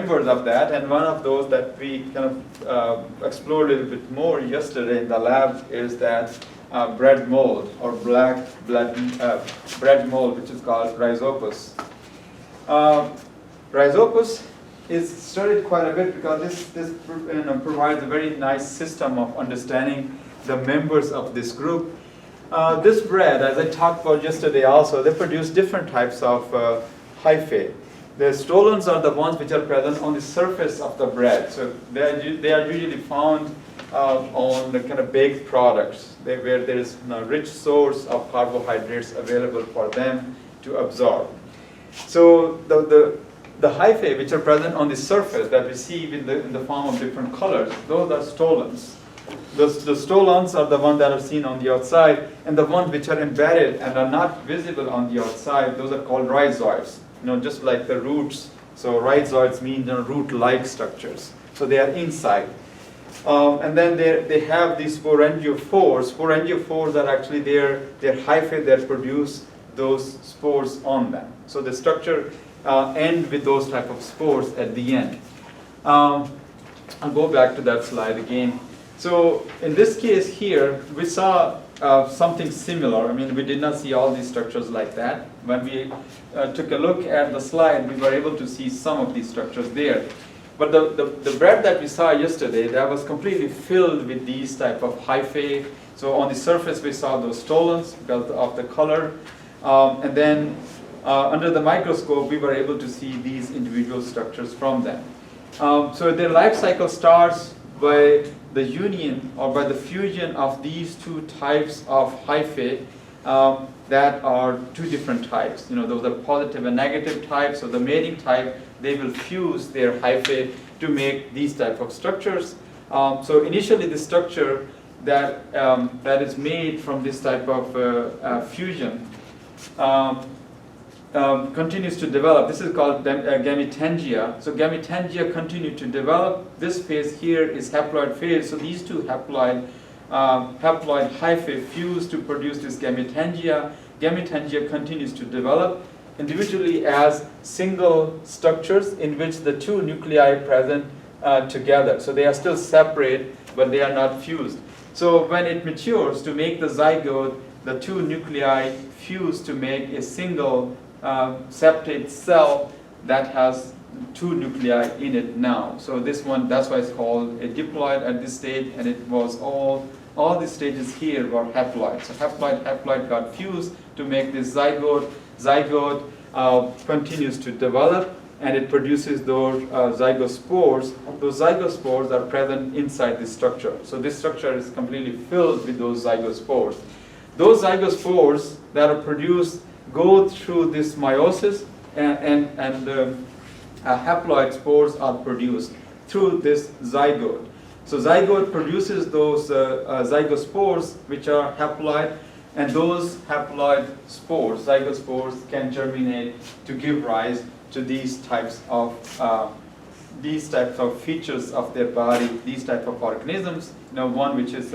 members of that, and one of those that we kind of explored a little bit more yesterday in the lab is that bread mold, or black bread mold, which is called Rhizopus. Rhizopus is studied quite a bit because this provides a very nice system of understanding the members of this group. This bread, as I talked about yesterday also, they produce different types of hyphae. The stolons are the ones which are present on the surface of the bread. So they are usually found on the kind of baked products where there is a rich source of carbohydrates available for them to absorb. So the hyphae which are present on the surface that we see in the form of different colors, those are stolons. The stolons are the ones that are seen on the outside, and the ones which are embedded and are not visible on the outside, those are called rhizoids. Just like the roots. So rhizoids mean root-like structures. So they are inside. And then they have these sporangiophores. Sporangiophores are actually their hyphae that produce those spores on them. So the structure ends with those type of spores at the end. I'll go back to that slide again. So in this case here, we saw something similar. I mean, we did not see all these structures like that. When we took a look at the slide, we were able to see some of these structures there. But the bread that we saw yesterday, that was completely filled with these type of hyphae. So on the surface, we saw those stolons because of the color. And then under the microscope, we were able to see these individual structures from them. So their life cycle starts by the union or by the fusion of these two types of hyphae that are two different types. Those are positive and negative types. So the mating type, they will fuse their hyphae to make these type of structures. So initially the structure that is made from this type of fusion continues to develop. This is called gametangia. So gametangia continue to develop. This phase here is haploid phase. So these two haploid hyphae fuse to produce this gametangia. Gametangia continues to develop individually as single structures in which the two nuclei present together. So they are still separate, but they are not fused. So when it matures to make the zygote, the two nuclei fuse to make a single septate cell that has two nuclei in it now. So this one, that's why it's called a diploid at this stage, and it was all the stages here were haploid. So haploid got fused to make this zygote. Zygote continues to develop, and it produces those zygospores. Those zygospores are present inside this structure. So this structure is completely filled with those zygospores. Those zygospores that are produced go through this meiosis, and haploid spores are produced through this zygote. So zygote produces those zygospores, which are haploid, and those haploid spores, zygospores, can germinate to give rise to these types of features of their body, these type of organisms. One which is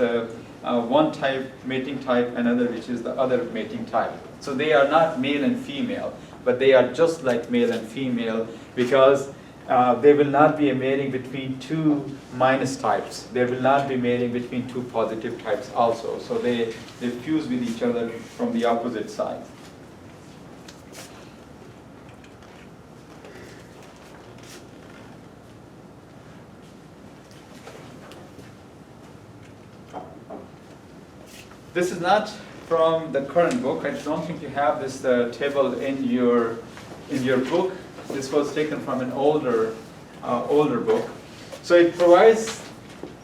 one type mating type, another which is the other mating type. So they are not male and female, but they are just like male and female because they will not be mating between two minus types. They will not be mating between two positive types also. So they fuse with each other from the opposite side. This is not from the current book. I don't think you have this table in your book. This was taken from an older book. So it provides,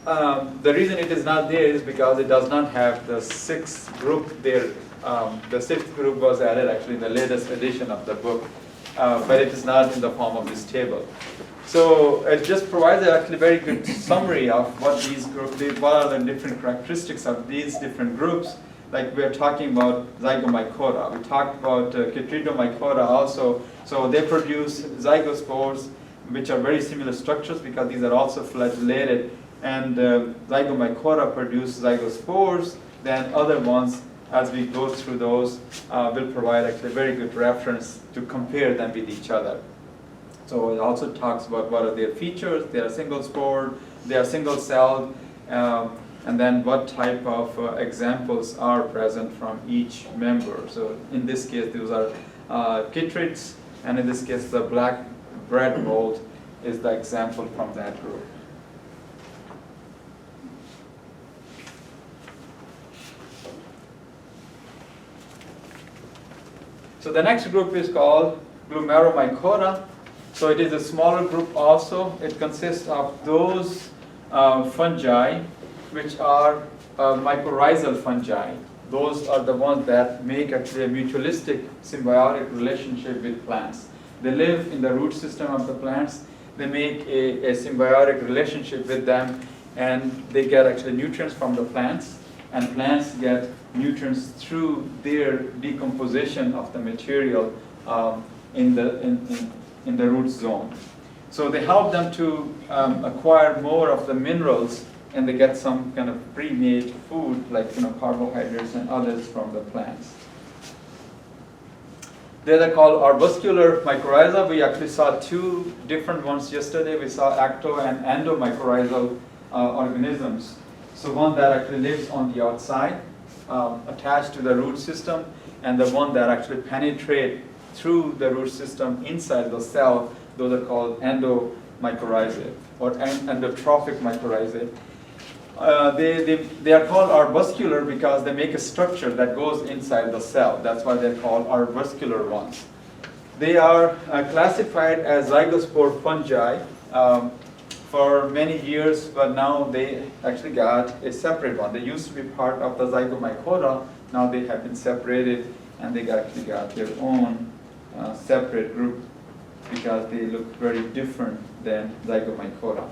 the reason it is not there is because it does not have the sixth group there. The sixth group was added actually in the latest edition of the book, but it is not in the form of this table. So it just provides actually a very good summary of what these groups, what are the different characteristics of these different groups. Like we are talking about zygomycota. We talked about chytridomycota also. So they produce zygospores, which are very similar structures because these are also flagellated. And zygomycota produce zygospores. Then other ones, as we go through those, will provide actually a very good reference to compare them with each other. So it also talks about what are their features. They are single spored, they are single celled, and then what type of examples are present from each member. So in this case, those are chytrids, and in this case, the black bread mold is the example from that group. So the next group is called Glomeromycota. So it is a smaller group also. It consists of those fungi which are mycorrhizal fungi. Those are the ones that make actually a mutualistic symbiotic relationship with plants. They live in the root system of the plants. They make a symbiotic relationship with them, and they get actually nutrients from the plants, and plants get nutrients through their decomposition of the material in the root zone. So they help them to acquire more of the minerals, and they get some kind of pre-made food like carbohydrates and others from the plants. They're called arbuscular mycorrhiza. We actually saw two different ones yesterday. We saw acto and endomycorrhizal organisms. So one that actually lives on the outside, attached to the root system, and the one that actually penetrate through the root system inside the cell. Those are called endomycorrhizae or endotrophic mycorrhizae. They are called arbuscular because they make a structure that goes inside the cell. That's why they're called arbuscular ones. They are classified as zygospore fungi for many years, but now they actually got a separate one. They used to be part of the Zygomycota. Now they have been separated, and they actually got their own separate group because they look very different than Zygomycota.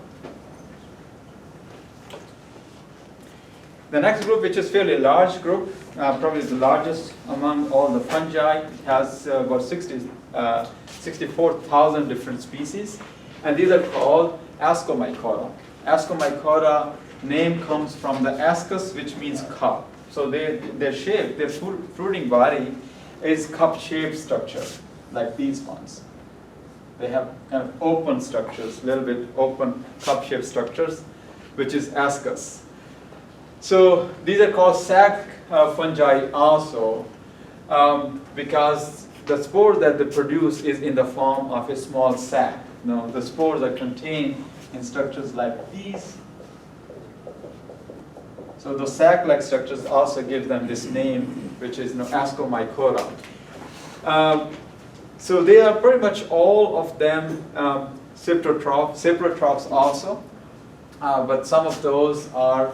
The next group, which is fairly large group, probably the largest among all the fungi, has about 64,000 different species, and these are called Ascomycota. Ascomycota name comes from the ascus, which means cup. So their shape, their fruiting body is cup-shaped structure, like these ones. They have kind of open structures, a little bit open cup-shaped structures, which is ascus. So these are called sac fungi also, because the spore that they produce is in the form of a small sac. The spores are contained in structures like these. So the sac-like structures also give them this name, which is Ascomycota. So they are pretty much all of them saprotrophs also, but some of those are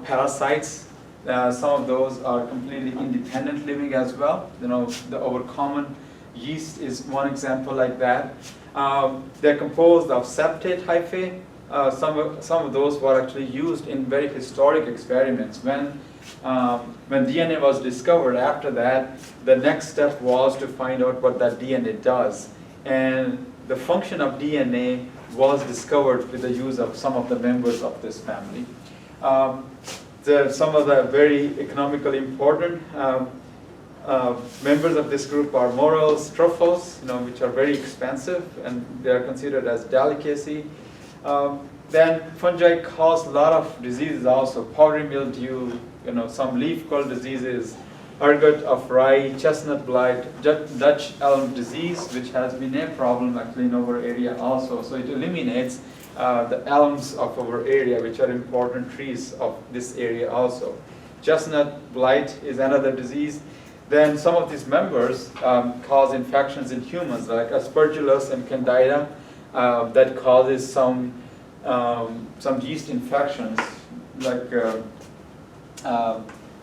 parasites. Some of those are completely independent living as well. Our common yeast is one example like that. They're composed of septate hyphae. Some of those were actually used in very historic experiments. When DNA was discovered, after that, the next step was to find out what that DNA does. And the function of DNA was discovered with the use of some of the members of this family. Some of the very economically important members of this group are morels, truffles, which are very expensive, and they are considered as delicacy. Then fungi cause a lot of diseases also, powdery mildew, some leaf curl diseases, ergot of rye, chestnut blight, Dutch elm disease, which has been a problem actually in our area also. So it eliminates the elms of our area, which are important trees of this area also. Chestnut blight is another disease. Then some of these members cause infections in humans, like Aspergillus and Candida, that causes some yeast infections, like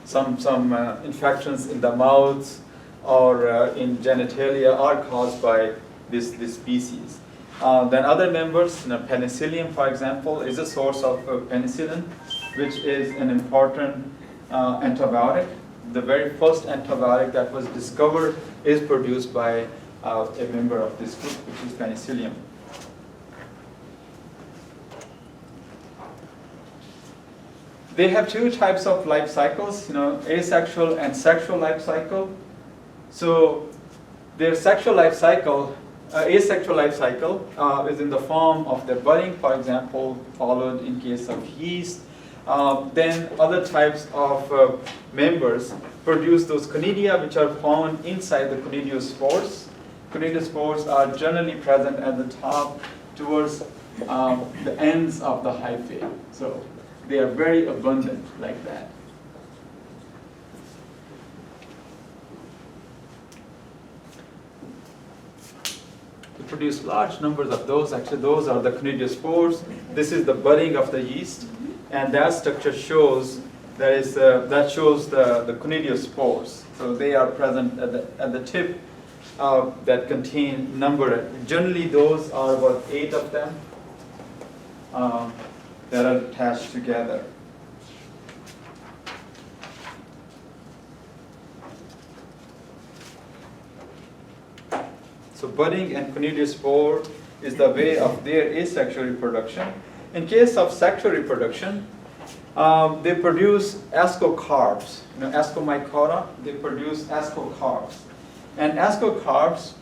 some infections in the mouth or in genitalia are caused by this species. Then other members, penicillium, for example, is a source of penicillin, which is an important antibiotic. The very first antibiotic that was discovered is produced by a member of this group, which is penicillium. They have two types of life cycles, asexual and sexual life cycle. So their sexual life cycle asexual life cycle is in the form of their budding, for example, followed in case of yeast. Then other types of members produce those conidia, which are found inside the conidiospores. Conidiospores are generally present at the top towards the ends of the hyphae. So they are very abundant like that. We produce large numbers of those. Actually, those are the conidiospores. This is the budding of the yeast, and that structure shows that shows the conidiospores. So they are present at the tip that contain number. Generally, those are about 8 of them that are attached together. So budding and conidiospore is the way of their asexual reproduction. In case of sexual reproduction, they produce ascocarps. Ascomycota, they produce ascocarps. And ascocarps,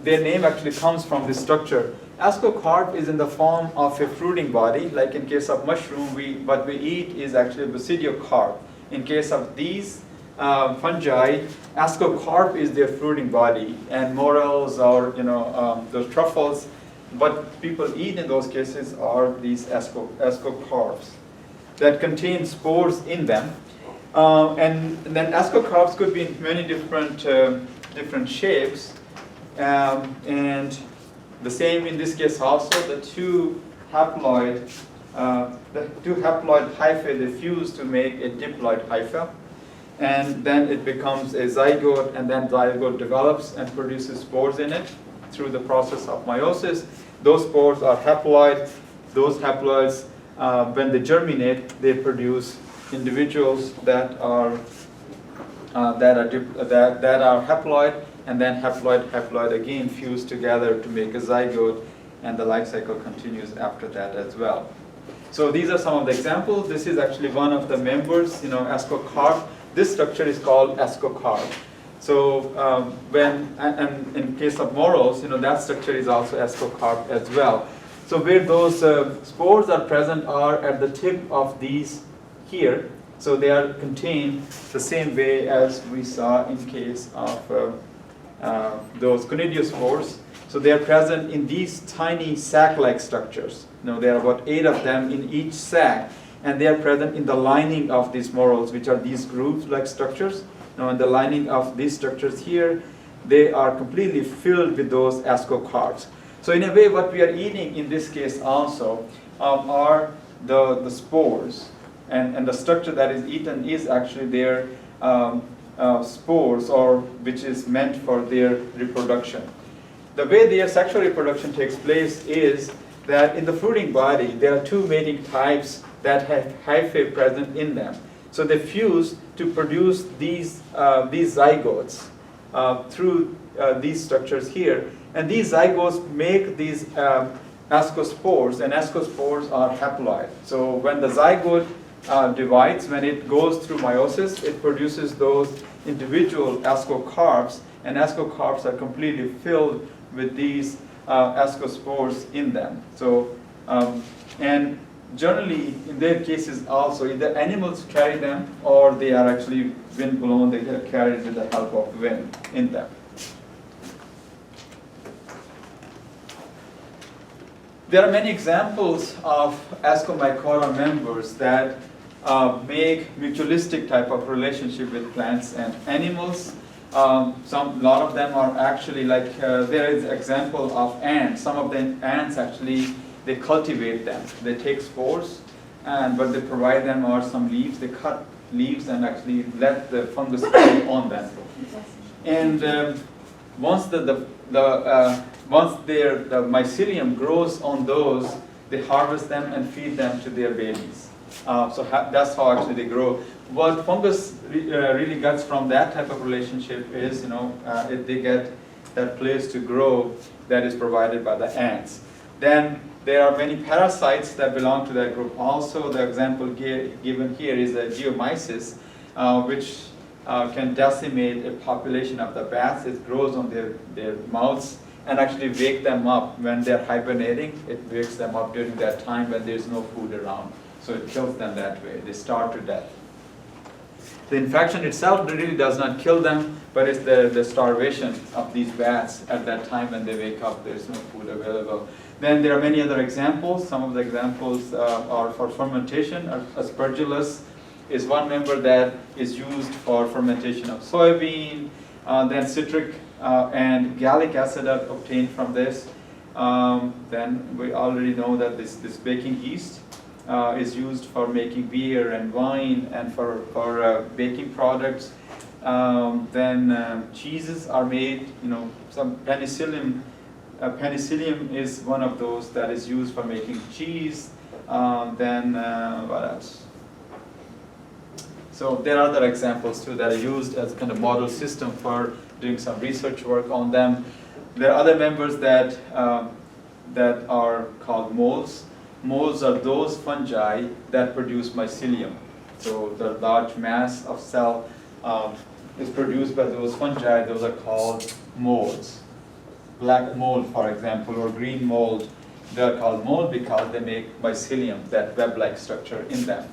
their name actually comes from this structure. Ascocarp is in the form of a fruiting body. Like in case of mushroom, what we eat is actually a basidiocarp. In case of these fungi, ascocarp is their fruiting body, and morels or those truffles, what people eat in those cases are these ascocarps that contain spores in them. And then ascocarps could be in many different shapes, and the same in this case also. The two haploid hyphae, they fuse to make a diploid hypha, and then it becomes a zygote, and then zygote develops and produces spores in it through the process of meiosis. Those spores are haploid. Those haploids, when they germinate, they produce individuals that are haploid, and then haploid again fuse together to make a zygote, and the life cycle continues after that as well. So these are some of the examples. This is actually one of the members, ascocarp. This structure is called ascocarp. So and in case of morels, that structure is also ascocarp as well. So where those spores are present are at the tip of these here. So they are contained the same way as we saw in case of those conidiospores. So they are present in these tiny sac-like structures. There are about 8 of them in each sac, and they are present in the lining of these morels, which are these grooves-like structures. Now, in the lining of these structures here, they are completely filled with those ascocarps. So in a way, what we are eating in this case also are the spores, and the structure that is eaten is actually their spores, or which is meant for their reproduction. The way their sexual reproduction takes place is that in the fruiting body, there are 2 mating types that have hyphae present in them. So they fuse to produce these zygotes through these structures here. And these zygotes make these ascospores, and ascospores are haploid. So when the zygote divides, when it goes through meiosis, it produces those individual ascocarps, and ascocarps are completely filled with these ascospores in them. So, and generally, in their cases also, either animals carry them or they are actually wind blown, they get carried with the help of wind in them. There are many examples of Ascomycota members that make mutualistic type of relationship with plants and animals. A lot of them are actually like, there is example of ants. Some of the ants actually, they cultivate them. They take spores, but they provide them or some leaves. They cut leaves and actually let the fungus grow on them. And once the mycelium grows on those, they harvest them and feed them to their babies. That's how actually they grow. What fungus really gets from that type of relationship is, if they get that place to grow that is provided by the ants. Then there are many parasites that belong to that group. Also, the example given here is a geomyces, which can decimate a population of the bats. It grows on their mouths, and actually wake them up when they're hibernating. It wakes them up during that time when there's no food around. So it kills them that way. They starve to death. The infection itself really does not kill them, but it's the starvation of these bats at that time when they wake up, there's no food available. Then there are many other examples. Some of the examples are for fermentation. Aspergillus is one member that is used for fermentation of soybean. Then citric and gallic acid are obtained from this. Then we already know that this baking yeast is used for making beer and wine and for baking products. Then cheeses are made, some penicillium. Penicillium is one of those that is used for making cheese. Then what else? So there are other examples too that are used as kind of model system for doing some research work on them. There are other members that are called molds. Molds are those fungi that produce mycelium. So the large mass of cell is produced by those fungi. Those are called molds. Black mold, for example, or green mold, they are called mold because they make mycelium, that web-like structure in them.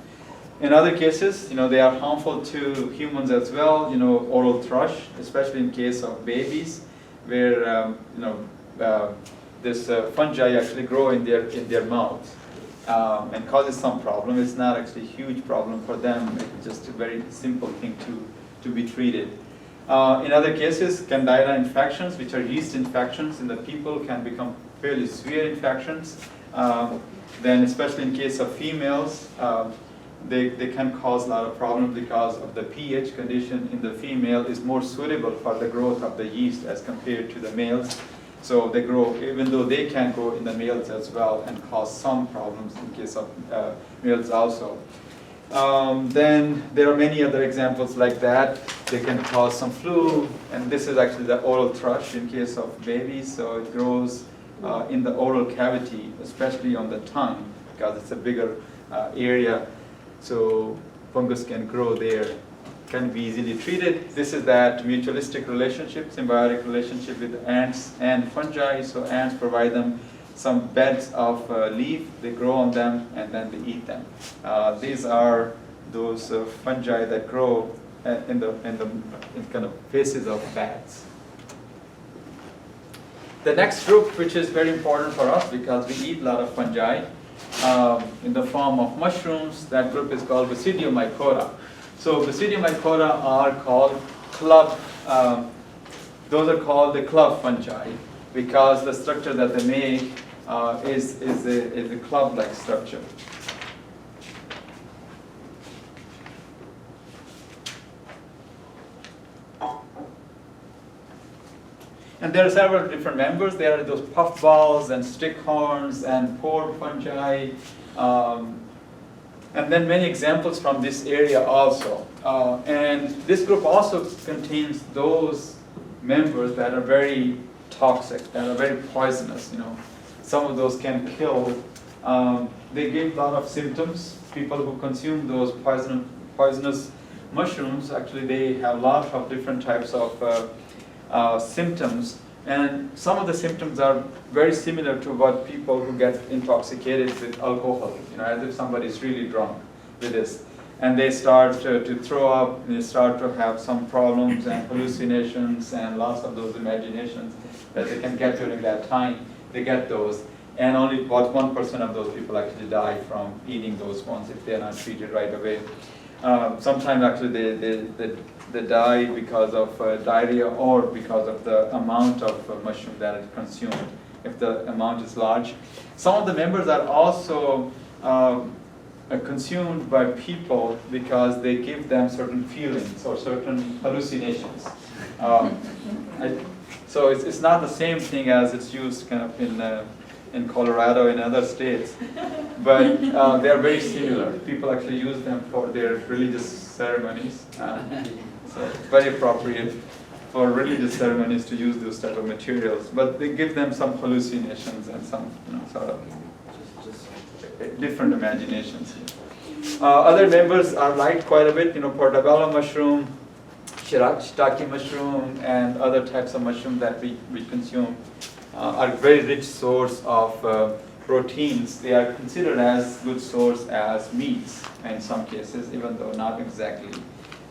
In other cases, they are harmful to humans as well. Oral thrush, especially in case of babies, where this fungi actually grow in their mouth and causes some problem. It's not actually a huge problem for them. It's just a very simple thing to be treated. In other cases, candida infections, which are yeast infections in the people, can become fairly severe infections. Then, especially in case of females, they can cause a lot of problems because of the pH condition in the female is more suitable for the growth of the yeast as compared to the males. So they grow, even though they can grow in the males as well and cause some problems in case of males also. Then there are many other examples like that. They can cause some flu, and this is actually the oral thrush in case of babies. So it grows in the oral cavity, especially on the tongue, because it's a bigger area. So fungus can grow there, can be easily treated. This is that mutualistic relationship, symbiotic relationship with ants and fungi. So ants provide them some beds of leaf, they grow on them, and then they eat them. These are those fungi that grow in kind of faces of bats. The next group, which is very important for us because we eat a lot of fungi in the form of mushrooms, that group is called Basidiomycota. So Basidiomycota are called club, those are called the club fungi because the structure that they make is a club-like structure. And there are several different members. There are those puffballs and stickhorns and pore fungi, and then many examples from this area also. And this group also contains those members that are very toxic, that are very poisonous. Some of those can kill. They give a lot of symptoms. People who consume those poisonous mushrooms, actually they have a lot of different types of symptoms, and some of the symptoms are very similar to what people who get intoxicated with alcohol, as if somebody is really drunk with this. And they start to throw up, they start to have some problems and hallucinations and lots of those imaginations that they can get during that time. They get those, and only about 1% of those people actually die from eating those ones if they're not treated right away. Sometimes actually they die because of diarrhea or because of the amount of mushroom that is consumed, if the amount is large. Some of the members are also consumed by people because they give them certain feelings or certain hallucinations. So it's not the same thing as it's used kind of in Colorado and other states, but they are very similar. People actually use them for their religious ceremonies. So it's very appropriate for religious ceremonies to use those type of materials, but they give them some hallucinations and some sort of different imaginations. Other members are liked quite a bit, portobello mushroom, shiitake mushroom, and other types of mushroom that we consume. are very rich source of proteins. They are considered as good source as meats in some cases, even though not exactly,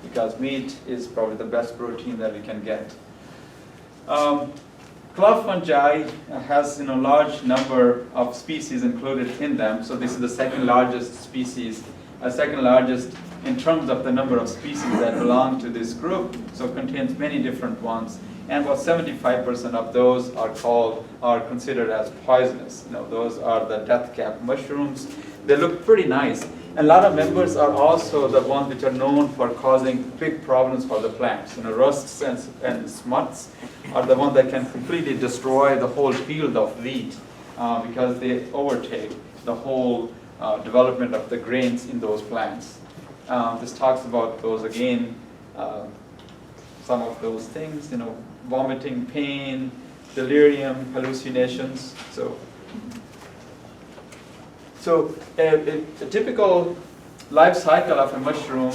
because meat is probably the best protein that we can get. Cloud fungi has large number of species included in them. So this is the second largest species, second largest in terms of the number of species that belong to this group. So it contains many different ones, and about 75% of those are considered as poisonous. Those are the death cap mushrooms. They look pretty nice. And a lot of members are also the ones which are known for causing big problems for the plants. Rusts and smuts are the ones that can completely destroy the whole field of wheat because they overtake the whole development of the grains in those plants. This talks about those again, some of those things, vomiting, pain, delirium, hallucinations. So a typical life cycle of a mushroom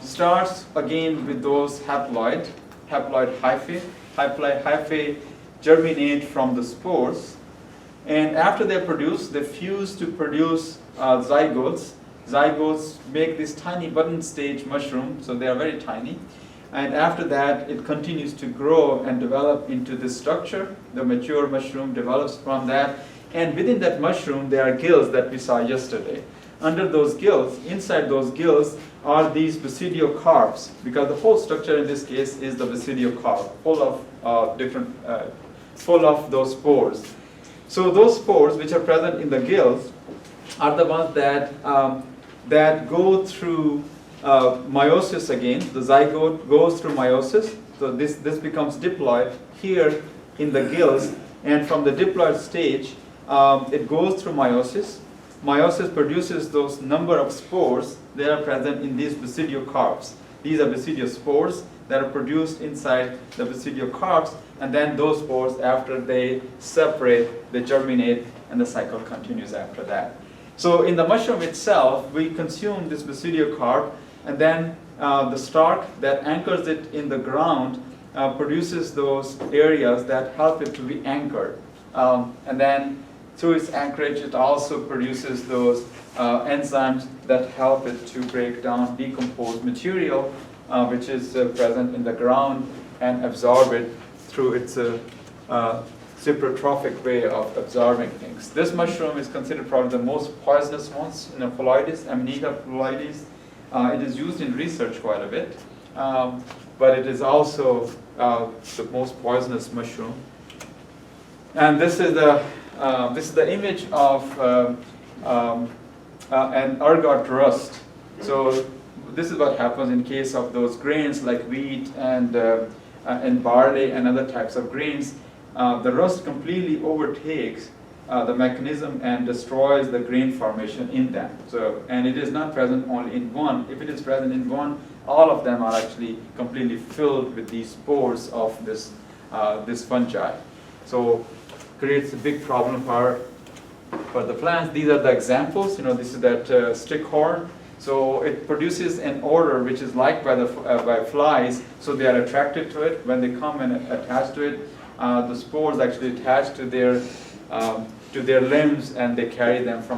starts again with those haploid hyphae. Haploid hyphae germinate from the spores, and after they're produced, they fuse to produce zygotes. Zygotes make this tiny button stage mushroom, so they are very tiny. And after that, it continues to grow and develop into this structure. The mature mushroom develops from that. And within that mushroom, there are gills that we saw yesterday. Under those gills, inside those gills, are these basidiocarps, because the whole structure in this case is the basidiocarp, full of those spores. So those spores, which are present in the gills, are the ones that go through meiosis again. The zygote goes through meiosis. So this becomes diploid here in the gills, and from the diploid stage, it goes through meiosis. Meiosis produces those number of spores that are present in these basidiocarps. These are basidiospores that are produced inside the basidiocarps, and then those spores, after they separate, they germinate, and the cycle continues after that. So in the mushroom itself, we consume this basidiocarp, and then the stalk that anchors it in the ground produces those areas that help it to be anchored. And then through its anchorage, it also produces those enzymes that help it to break down decomposed material, which is present in the ground, and absorb it through its cyprotrophic way of absorbing things. This mushroom is considered probably the most poisonous ones, Phalloides, Amanita phalloides. It is used in research quite a bit, but it is also the most poisonous mushroom. And this is the image of an ergot rust. So this is what happens in case of those grains like wheat and barley and other types of grains. The rust completely overtakes the mechanism and destroys the grain formation in them. So, and it is not present only in one. If it is present in one, all of them are actually completely filled with these spores of this fungi. So creates a big problem for the plants. These are the examples. This is that stick horn. So it produces an odor which is liked by flies, so they are attracted to it. When they come and attach to it, the spores actually attach to their limbs, and they carry them from